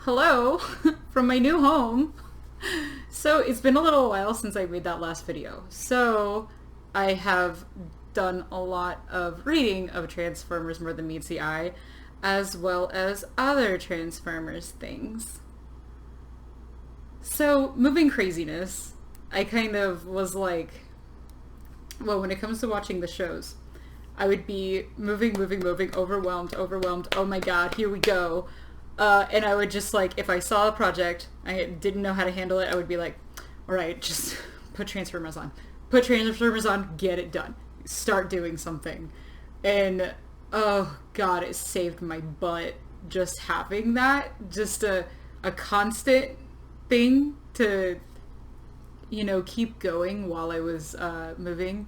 Hello from my new home. So it's been a little while since I made that last video. So I have done a lot of reading of Transformers More Than Meets the Eye, as well as other Transformers things. So moving craziness, I kind of was like, well, when it comes to watching the shows, I would be moving, overwhelmed, oh my god, here we go. And I would just like, if I saw a project, I didn't know how to handle it, I would be like, alright, just put Transformers on. Put Transformers on, get it done. Start doing something. And, oh god, it saved my butt just having that. Just a constant thing to, keep going while I was moving.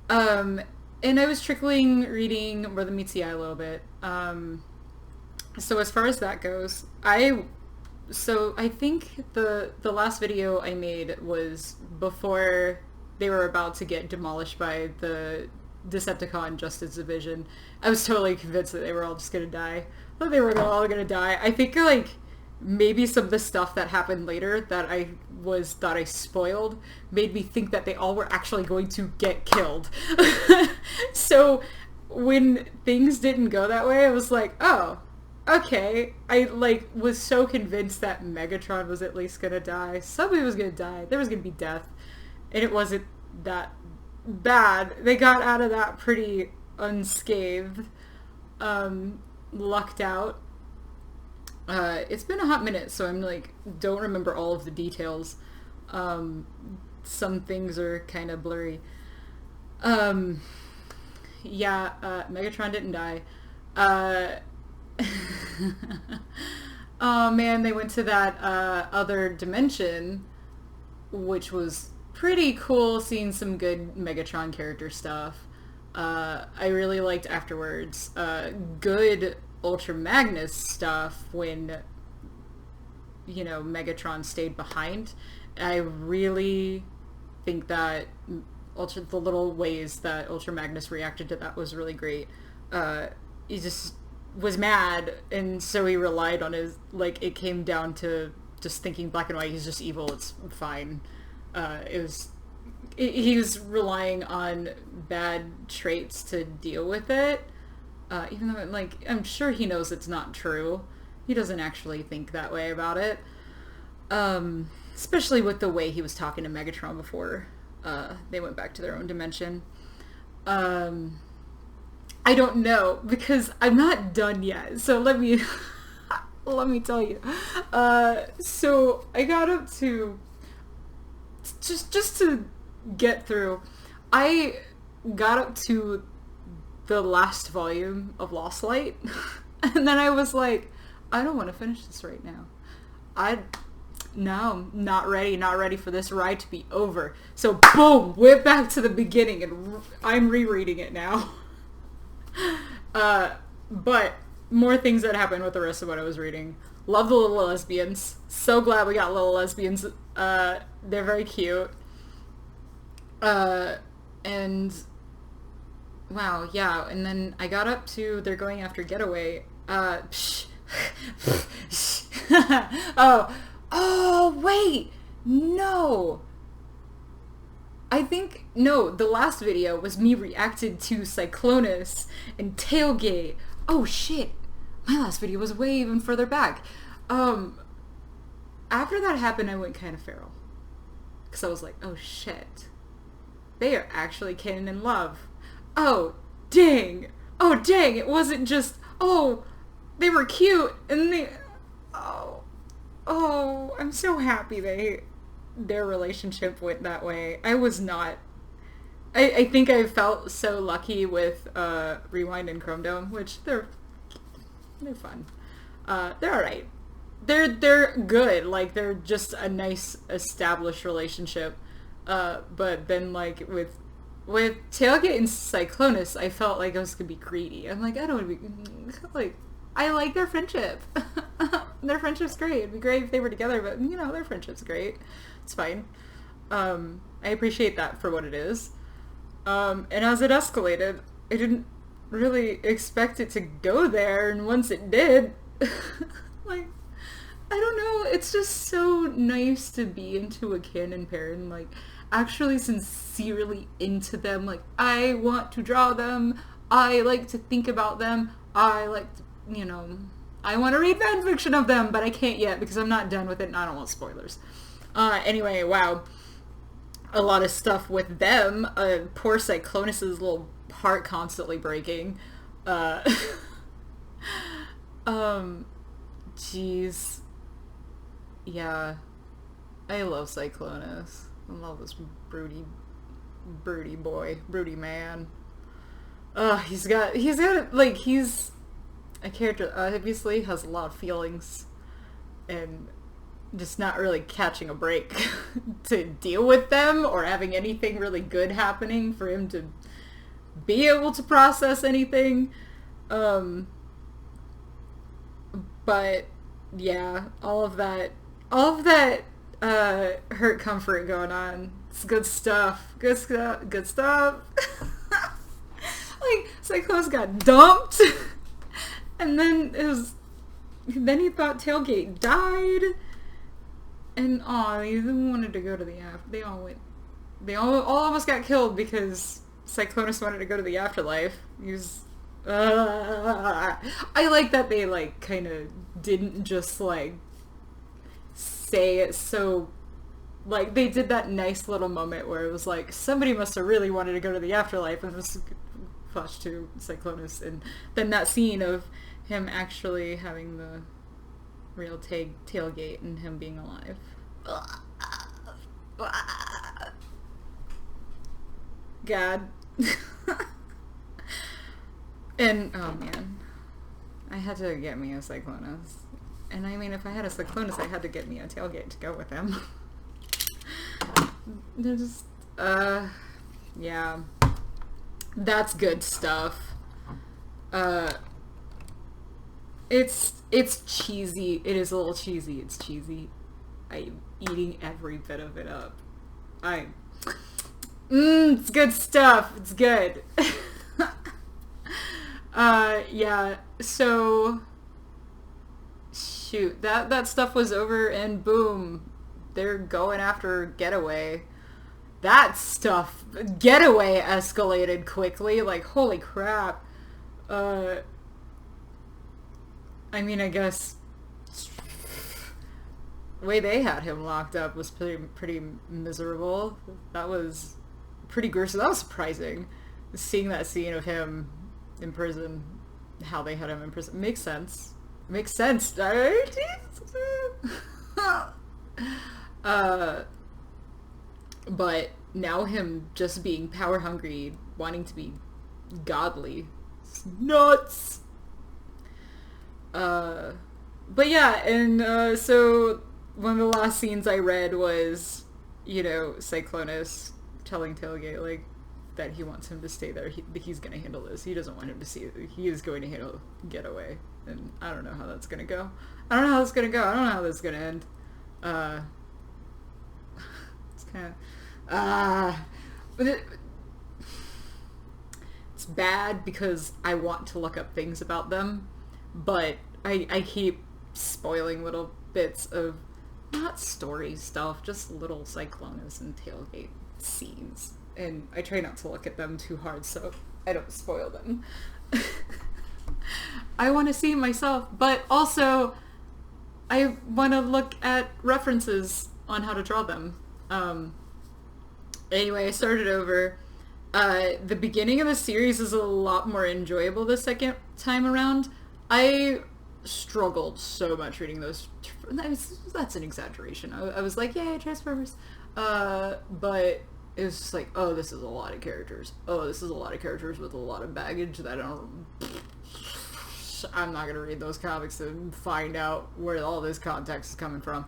And I was trickling reading More Than Meets the Eye a little bit. So as far as that goes, I think the last video I made was before they were about to get demolished by the Decepticon Justice Division. I was totally convinced that they were all just gonna die. That they were all gonna die. I think like maybe some of the stuff that happened later that I thought I spoiled made me think that they all were actually going to get killed. So when things didn't go that way, I was like, oh, okay. I was so convinced that Megatron was at least gonna die. Somebody was gonna die. There was gonna be death. And it wasn't that bad. They got out of that pretty unscathed. Lucked out. It's been a hot minute, so I'm don't remember all of the details. Some things are kind of blurry. Megatron didn't die. Oh man, they went to that other dimension, which was pretty cool, seeing some good Megatron character stuff. I really liked afterwards. Good Ultra Magnus stuff when, Megatron stayed behind. I really think that the little ways that Ultra Magnus reacted to that was really great. He just was mad, and so he relied on his, it came down to just thinking black and white, he's just evil, it's fine. He was relying on bad traits to deal with it. Even though, I'm sure he knows it's not true. He doesn't actually think that way about it. Especially with the way he was talking to Megatron before they went back to their own dimension. I don't know, because I'm not done yet. So let me tell you. So I got up to just to get through. I got up to the last volume of Lost Light, and then I was like, I don't want to finish this right now. No, not ready for this ride to be over. So boom, went back to the beginning, and I'm rereading it now. But more things that happened with the rest of what I was reading. Love the little lesbians. So glad we got little lesbians. They're very cute. And wow, yeah, and then I got up to they're going after Getaway. Oh, wait, no. The last video was me reacted to Cyclonus and Tailgate. Oh shit, my last video was way even further back. After that happened, I went kind of feral. Because I was like, oh shit, they are actually canon in love. Oh dang, it wasn't just, oh, they were cute, and I'm so happy their relationship went that way. I was not. I think I felt so lucky with Rewind and Chrome Dome, which they're fun. They're alright. They're good. They're just a nice established relationship. But then with Tailgate and Cyclonus, I felt like I was gonna be greedy. I'm like, I don't want to be I like their friendship. Their friendship's great. It'd be great if they were together, but their friendship's great. It's fine. I appreciate that for what it is. And as it escalated, I didn't really expect it to go there, and once it did, I don't know, it's just so nice to be into a canon pair and like actually sincerely into them. Like, I want to draw them, I like to think about them, I like to, you know, I want to read fanfiction of them, but I can't yet because I'm not done with it and I don't want spoilers. Anyway, wow. A lot of stuff with them. Poor Cyclonus's little heart constantly breaking. Uh, jeez. Yeah. I love Cyclonus. I love this broody boy, broody man. He's got, like, he's a character that obviously has a lot of feelings and just not really catching a break to deal with them or having anything really good happening for him to be able to process anything. But yeah, all of that hurt comfort going on. It's good stuff. Good stuff. Like, Cyclones got dumped and then he thought Tailgate died. And he wanted to go to the after. They all almost got killed because Cyclonus wanted to go to the afterlife. He was. I like that they like kind of didn't just like say it so. Like, they did that nice little moment where it was like somebody must have really wanted to go to the afterlife, and it was flash to Cyclonus, and then that scene of him actually having the real tailgate and him being alive. God. And, oh man. I had to get me a Cyclonus. And I mean, if I had a Cyclonus, I had to get me a tailgate to go with him. They're just, yeah. That's good stuff. It's cheesy. It is a little cheesy. It's cheesy. I'm eating every bit of it up. It's good stuff. It's good. Yeah, so, shoot, that stuff was over and boom, they're going after Getaway. That stuff, Getaway escalated quickly, like, holy crap. I mean, I guess the way they had him locked up was pretty miserable. That was pretty gruesome. That was surprising. Seeing that scene of him in prison, how they had him in prison. Makes sense. Makes sense. But now him just being power hungry, wanting to be godly. It's nuts! But yeah, and so one of the last scenes I read was, you know, Cyclonus telling Tailgate, like, that he wants him to stay there. He's gonna handle this. He doesn't want him to see it. He is going to handle Getaway. And I don't know how that's gonna go. I don't know how this is gonna go. I don't know how this is gonna end. It's kind of... but it's bad because I want to look up things about them, but I keep spoiling little bits of, not story stuff, just little Cyclonus and Tailgate scenes. And I try not to look at them too hard so I don't spoil them. I want to see myself, but also I want to look at references on how to draw them. Anyway, I started over. The beginning of the series is a lot more enjoyable the second time around. I struggled so much reading those. That's an exaggeration. I was like, yay, Transformers. But it was just like, oh, this is a lot of characters. Oh, this is a lot of characters with a lot of baggage that I'm not gonna read those comics and find out where all this context is coming from.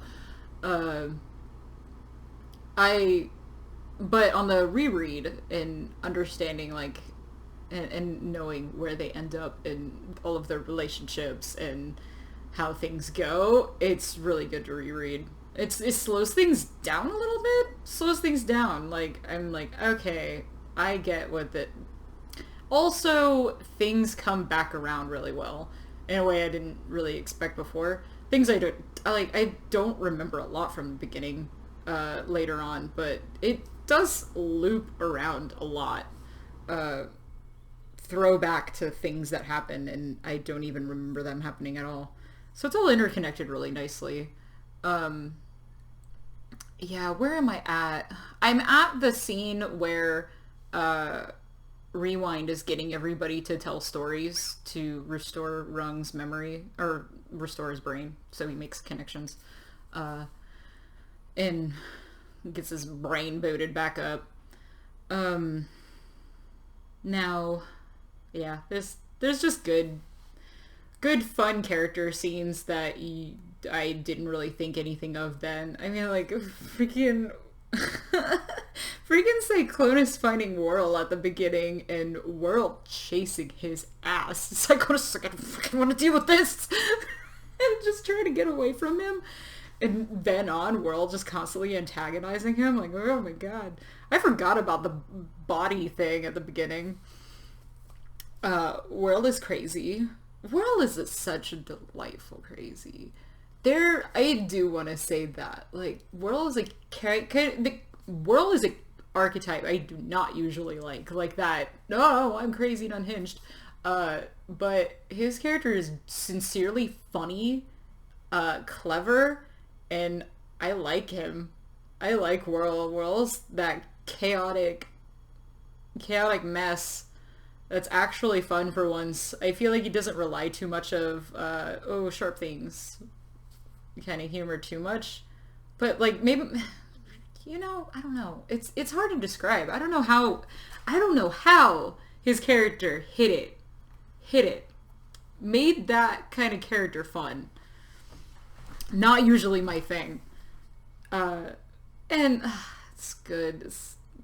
But on the reread and understanding, like, and knowing where they end up in all of their relationships and how things go, it's really good to reread. It slows things down a little bit. Slows things down. Like, I'm like, okay, I get what that... Also, things come back around really well in a way I didn't really expect before. Things I I don't remember a lot from the beginning later on, but it does loop around a lot. Uh, Throwback to things that happen, and I don't even remember them happening at all. So it's all interconnected really nicely. Um, yeah, where am I at? I'm at the scene where uh, Rewind is getting everybody to tell stories to restore Rung's memory, or restore his brain, so he makes connections. Uh, and gets his brain booted back up. Um, Now, yeah, there's just good fun character scenes that I didn't really think anything of then. I mean, like freaking freaking Cyclonus finding Whirl at the beginning and Whirl chasing his ass. Cyclonus is like, I freaking want to deal with this, and just trying to get away from him. And then on, Whirl just constantly antagonizing him. Like, oh my god, I forgot about the body thing at the beginning. Whirl is crazy. Whirl is such a delightful crazy. I do want to say that, like, Whirl is a Whirl is a archetype I do not usually like that. No, I'm crazy and unhinged. But his character is sincerely funny, clever, and I like him. I like Whirl. Whirl's that chaotic mess that's actually fun for once. I feel like he doesn't rely too much of sharp things kind of humor too much, but like maybe I don't know. It's hard to describe. I don't know how his character hit it, made that kind of character fun. Not usually my thing, and it's good.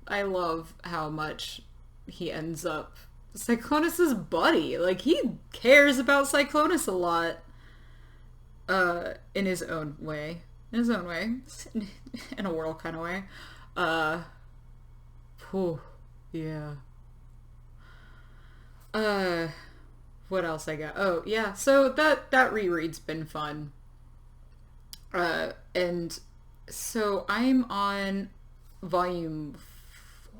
I love how much he ends up Cyclonus's buddy. Like, he cares about Cyclonus a lot. In his own way. In a Whirl kind of way. Yeah. What else I got? Oh, yeah, so that reread's been fun. And so I'm on volume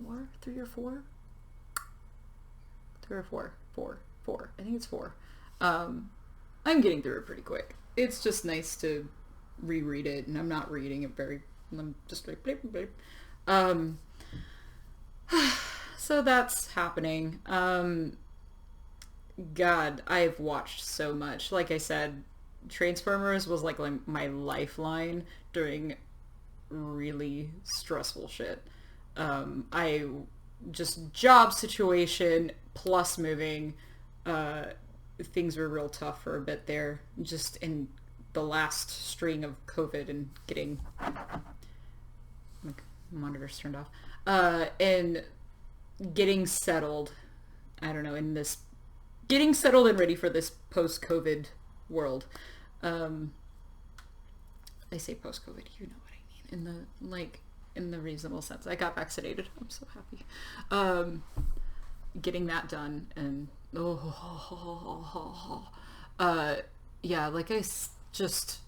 4? 3 or 4? 3 or 4? 4. I think it's 4. I'm getting through it pretty quick. It's just nice to reread it, and I'm not reading it I'm just like bleep, bleep. So that's happening. God, I've watched so much. Like I said, Transformers was like my lifeline during really stressful shit. I just job situation plus moving, things were real tough for a bit there, just in the last string of COVID and getting monitors turned off, and getting settled, I don't know, getting settled and ready for this post-COVID world. I say post-COVID, you know what I mean, in the reasonable sense. I got vaccinated. I'm so happy. Getting that done, and yeah, like just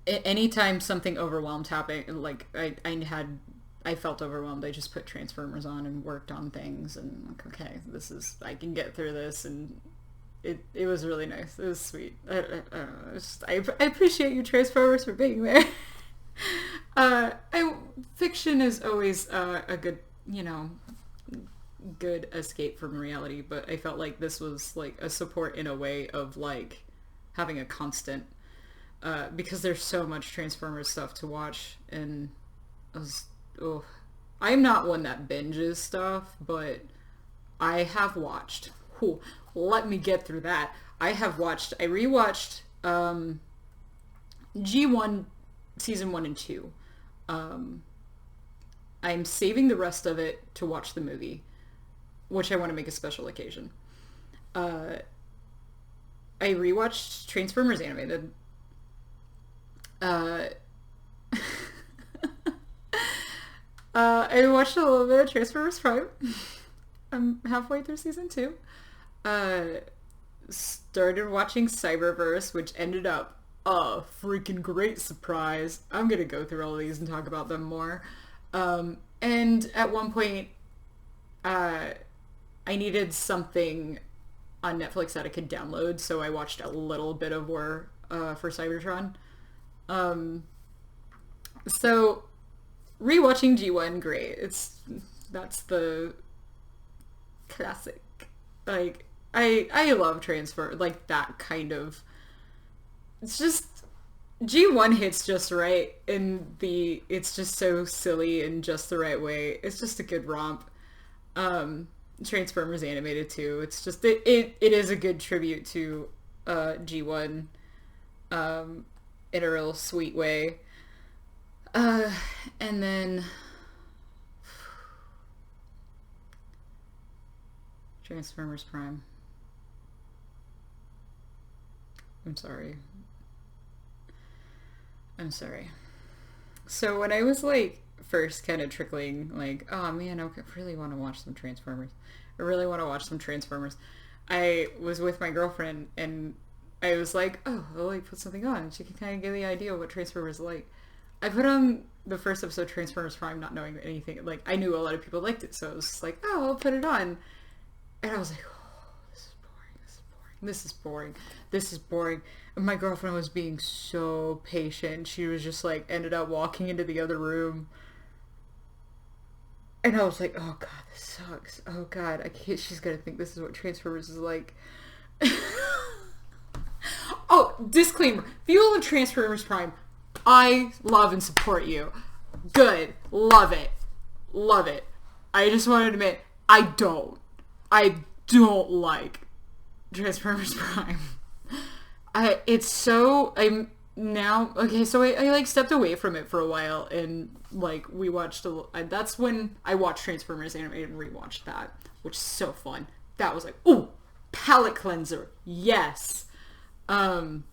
anytime something overwhelmed happened, like I felt overwhelmed, I just put Transformers on and worked on things, and like, okay, I can get through this, and it was really nice. It was sweet. I don't know, I appreciate you, Transformers, for being there. Fiction is always a good escape from reality, but I felt like this was like a support in a way of like having a constant, because there's so much Transformers stuff to watch, and I'm not one that binges stuff, but I have watched. Let me get through that. I rewatched G1 season 1 and 2. I'm saving the rest of it to watch the movie, which I want to make a special occasion. I rewatched Transformers Animated. I watched a little bit of Transformers Prime. I'm halfway through season 2. Started watching Cyberverse, which ended up a freaking great surprise. I'm gonna go through all of these and talk about them more. And at one point, uh, I needed something on Netflix that I could download, so I watched a little bit of War for Cybertron. Um, so rewatching G1, great. That's the classic. Like I love transfer, like that kind of. It's just G1 hits just right, and it's just so silly in just the right way. It's just a good romp. Transformers animated too. It's just it is a good tribute to G1 in a real sweet way. And then Transformers Prime. I'm sorry. So when I was like first kind of trickling, like, oh man, I really want to watch some Transformers. I was with my girlfriend and I was like, oh, I'll like put something on and she can kind of get the idea of what Transformers are like. I put on the first episode of Transformers Prime not knowing anything. Like, I knew a lot of people liked it, so I was just like, oh, I'll put it on. And I was like, oh, this is boring. And my girlfriend was being so patient. She was just like, ended up walking into the other room. And I was like, oh god, this sucks. Oh god, she's gonna think this is what Transformers is like. Oh, disclaimer. If you love Transformers Prime, I love and support you. Good. Love it. I just wanted to admit, I don't like Transformers Prime. I'm now, okay, so I like stepped away from it for a while and like we watched that's when I watched Transformers Animated and rewatched that, which is so fun. That was like, ooh, palate cleanser. Yes. And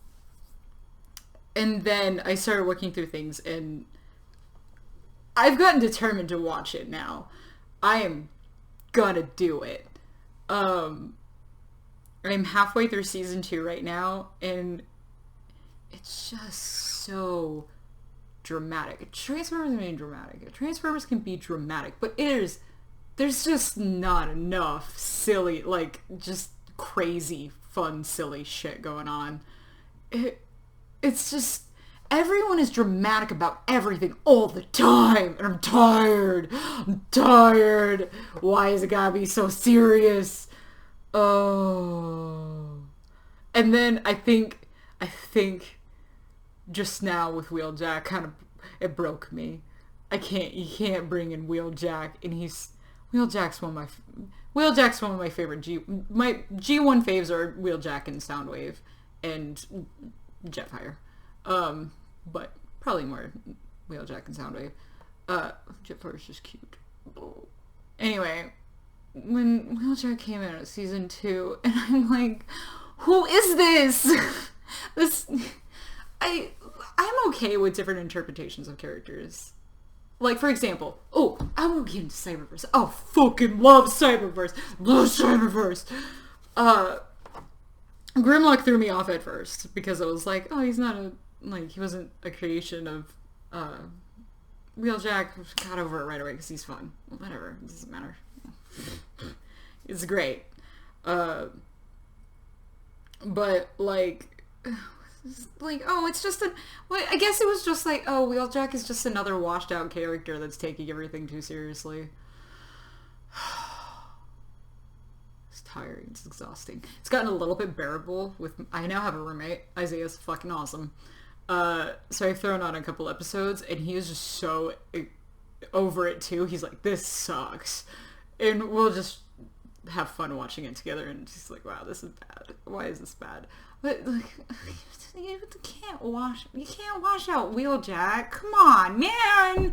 then I started looking through things and I've gotten determined to watch it now. I am gonna do it. I'm halfway through season 2 right now and it's just so dramatic. Transformers can be dramatic, but there's just not enough silly, like, just crazy, fun, silly shit going on. It's just, everyone is dramatic about everything all the time, and I'm tired. Why is it gotta be so serious? Oh. And then I think just now with Wheeljack, kind of, it broke me. You can't bring in Wheeljack, and Wheeljack's one of my favorite my G1 faves are Wheeljack and Soundwave and Jetfire. But probably more Wheeljack and Soundwave. Jetfire's just cute. Anyway, when Wheeljack came out of season 2, and I'm like, who is this? I'm okay with different interpretations of characters. Like, for example, I won't get into Cyberverse. Oh, fucking love Cyberverse. Grimlock threw me off at first because I was like, oh, he wasn't a creation of Wheeljack. Got over it right away because he's fun. Whatever, it doesn't matter. It's great. But like, it's just I guess it was just like, oh, Wheeljack is just another washed out character that's taking everything too seriously. It's tiring. It's exhausting. It's gotten a little bit bearable I now have a roommate. Isaiah's fucking awesome. So I've thrown on a couple episodes and he is just so over it too. He's like, this sucks. And we'll just have fun watching it together and she's like, wow, this is bad. Why is this bad? But like, you can't wash out Wheeljack. Come on, man.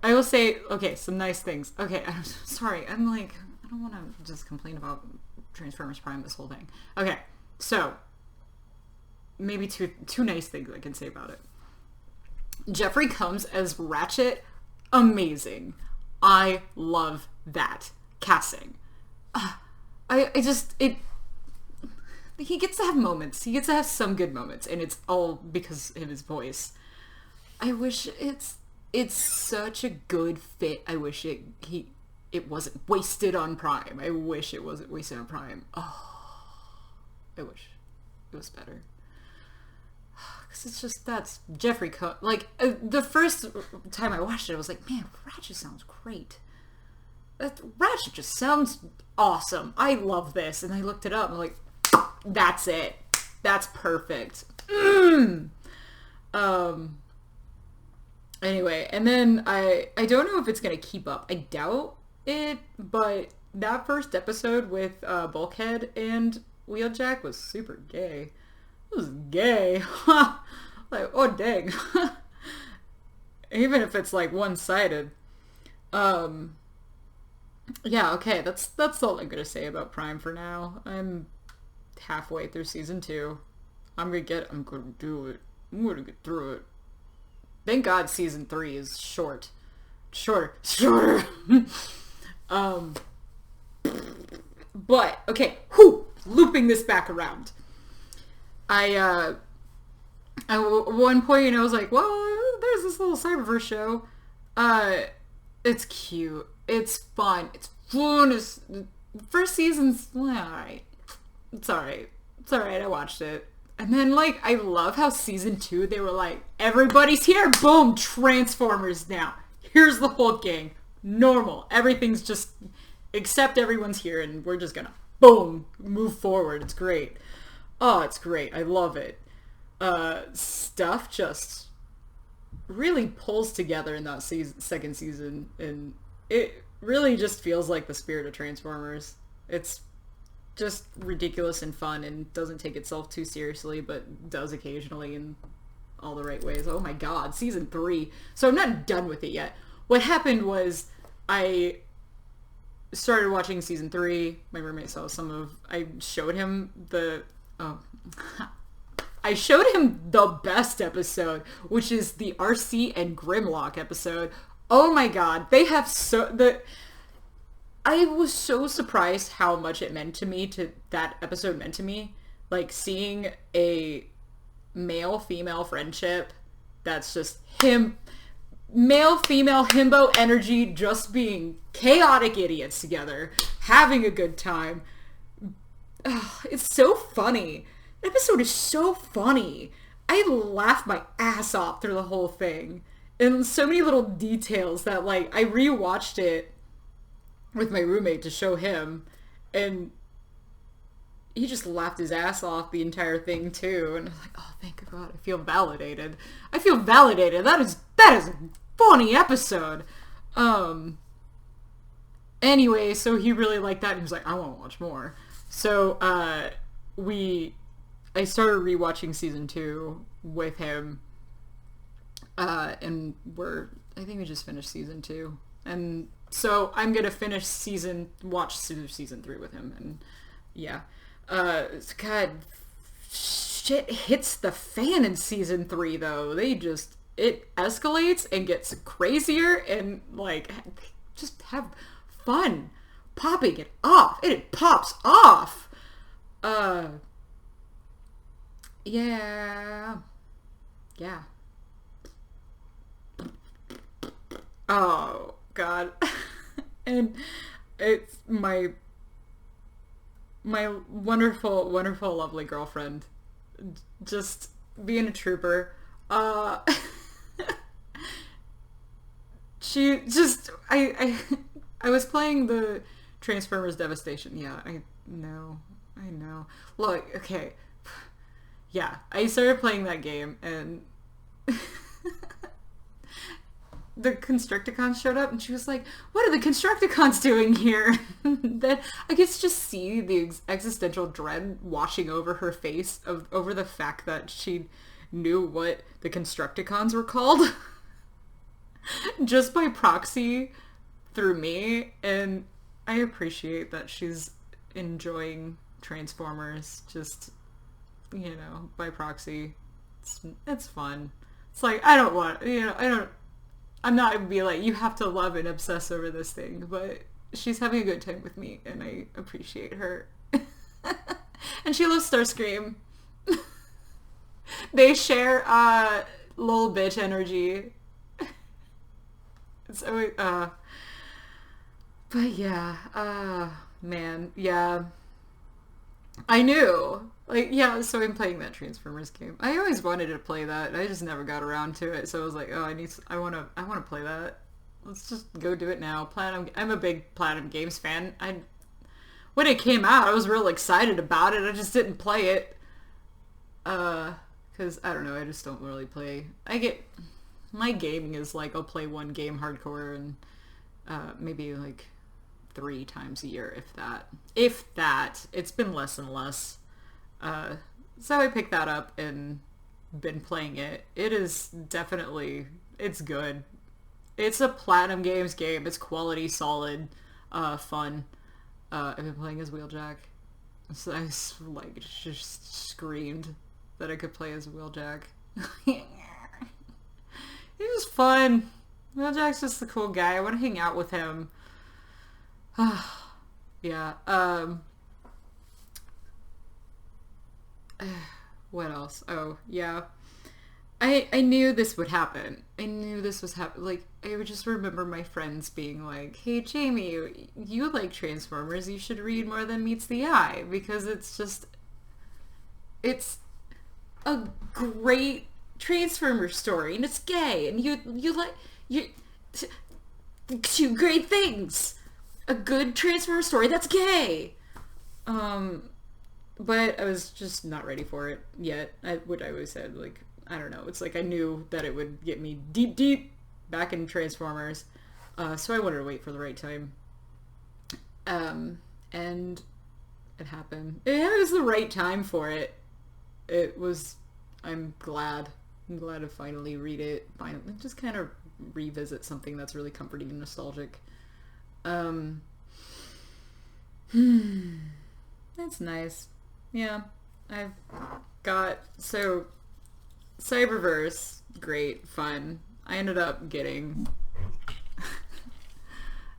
I will say, okay, some nice things. Okay, I'm sorry. I'm like, I don't want to just complain about Transformers Prime this whole thing. Okay, so maybe two nice things I can say about it. Jeffrey Combs as Ratchet, amazing. I love that casting. he gets to have moments. He gets to have some good moments, and it's all because of his voice. I wish it's such a good fit. I wish it wasn't wasted on Prime. I wish it wasn't wasted on Prime. Oh, I wish it was better. Because it's just, that's Jeffrey Combs. Like, the first time I watched it, I was like, man, Ratchet sounds great. Ratchet just sounds awesome. I love this. And I looked it up, and I'm like, that's it. That's perfect. Anyway, and then I don't know if it's gonna keep up. I doubt it, but that first episode with Bulkhead and Wheeljack was super gay. It was gay. Like, oh dang. Even if it's like one-sided. Yeah, okay, that's all I'm gonna say about Prime for now. I'm halfway through season 2. I'm gonna do it. I'm gonna get through it. Thank God season 3 is shorter. But, okay, looping this back around. At one point I was like, well, there's this little Cyberverse show. It's cute. It's fun. It's fun. First season's alright. It's alright. I watched it. And then, like, I love how season 2, they were like, everybody's here. Boom. Transformers now. Here's the whole gang. Normal. Everything's just, except everyone's here, and we're just gonna, boom, move forward. It's great. Oh, it's great. I love it. Stuff just really pulls together in that second season, and it really just feels like the spirit of Transformers. It's just ridiculous and fun and doesn't take itself too seriously, but does occasionally in all the right ways. Oh my god, season 3. So I'm not done with it yet. What happened was I started watching season 3. My roommate saw I showed him the best episode, which is the RC and Grimlock episode. Oh my god, they have I was so surprised how much that episode meant to me. Like, seeing a male-female friendship that's just male-female himbo energy, just being chaotic idiots together, having a good time. Ugh, it's so funny. The episode is so funny. I laughed my ass off through the whole thing. And so many little details that, like, I rewatched it with my roommate to show him, and he just laughed his ass off the entire thing too. And I was like, oh, thank God, I feel validated. That is a funny episode. Anyway, so he really liked that, and he was like, I want to watch more. So I started rewatching season 2 with him, and I think we just finished season 2, and so I'm gonna watch season 3 with him, and yeah. God, shit hits the fan in season 3 though. It escalates and gets crazier, and like, just have fun popping it off. It pops off. Yeah. Oh God. And it's my wonderful, wonderful, lovely girlfriend, just being a trooper. She just, I was playing the Transformers Devastation. Yeah, I know. Look, okay. Yeah, I started playing that game, and the Constructicons showed up, and she was like, what are the Constructicons doing here? Then I could just see the existential dread washing over her face over the fact that she knew what the Constructicons were called. Just by proxy through me, and I appreciate that she's enjoying Transformers just, by proxy. It's fun. It's like, I'm not gonna be like, you have to love and obsess over this thing, but she's having a good time with me, and I appreciate her. And And she loves Starscream. They share little bitch energy. So but yeah, man, yeah. I knew. Like, yeah, so I'm playing that Transformers game. I always wanted to play that. I just never got around to it. So I was like, oh, I want to play that. Let's just go do it now. Platinum. I'm a big Platinum Games fan. When it came out, I was real excited about it. I just didn't play it. Cause I don't know. I just don't really play. My gaming is like I'll play one game hardcore and maybe like 3 times a year, if that. If that. It's been less and less. So I picked that up and been playing it. It is definitely, it's good. It's a Platinum Games game. It's quality, solid, fun. I've been playing as Wheeljack. So I like just screamed that I could play as Wheeljack. It was fun. Wheeljack's just the cool guy. I want to hang out with him. Yeah. What else? Oh, yeah. I knew this would happen. I knew this was happening. Like, I would just remember my friends being like, hey, Jamie, you like Transformers. You should read more than meets the eye. Because it's a great Transformers story. And it's gay. And you 2 great things. A good Transformers story that's gay. But I was just not ready for it yet. What I always said, like, I don't know. It's like I knew that it would get me deep, deep back in Transformers. So I wanted to wait for the right time. And it happened. It was the right time for it. I'm glad. I'm glad to finally read it. Finally, just kind of revisit something that's really comforting and nostalgic. That's nice. Yeah, I've got, so, Cyberverse, great, fun. I ended up getting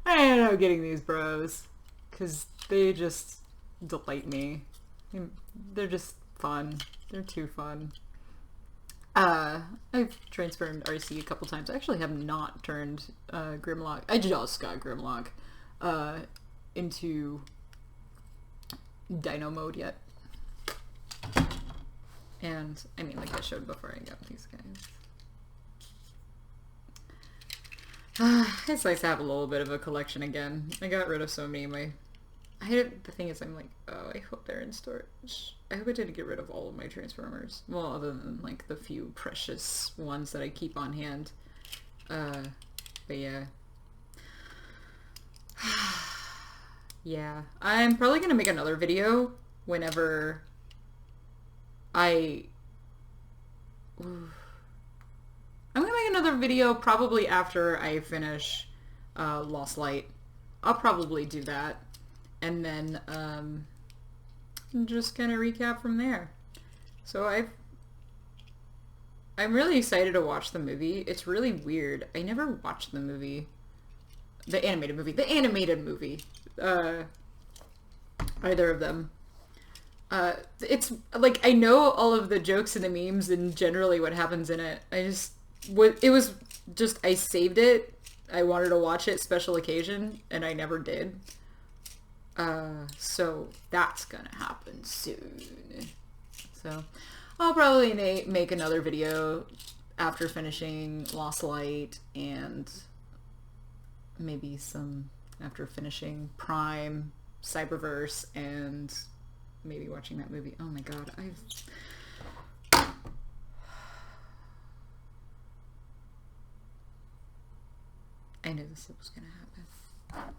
these bros, because they just delight me. They're just fun. They're too fun. I've transferred RC a couple times. I actually have not turned Grimlock. I just got Grimlock into Dino mode yet. And, I mean, like I showed before, I got these guys. It's nice to have a little bit of a collection again. I got rid of so many of my... the thing is, I'm like, oh, I hope they're in storage. I hope I didn't get rid of all of my Transformers. Well, other than, like, the few precious ones that I keep on hand. But yeah. Yeah. I'm probably gonna make another video whenever I'm gonna make another video probably after I finish Lost Light. I'll probably do that. And then just kind of recap from there. So I'm really excited to watch the movie. It's really weird. I never watched the movie. The animated movie. The animated movie. Either of them. It's like I know all of the jokes and the memes and generally what happens in it. It was just I saved it. I wanted to watch it special occasion and I never did. So that's gonna happen soon. So I'll probably make another video after finishing Lost Light and maybe some after finishing Prime, Cyberverse, and maybe watching that movie. Oh my god, I knew this was gonna happen.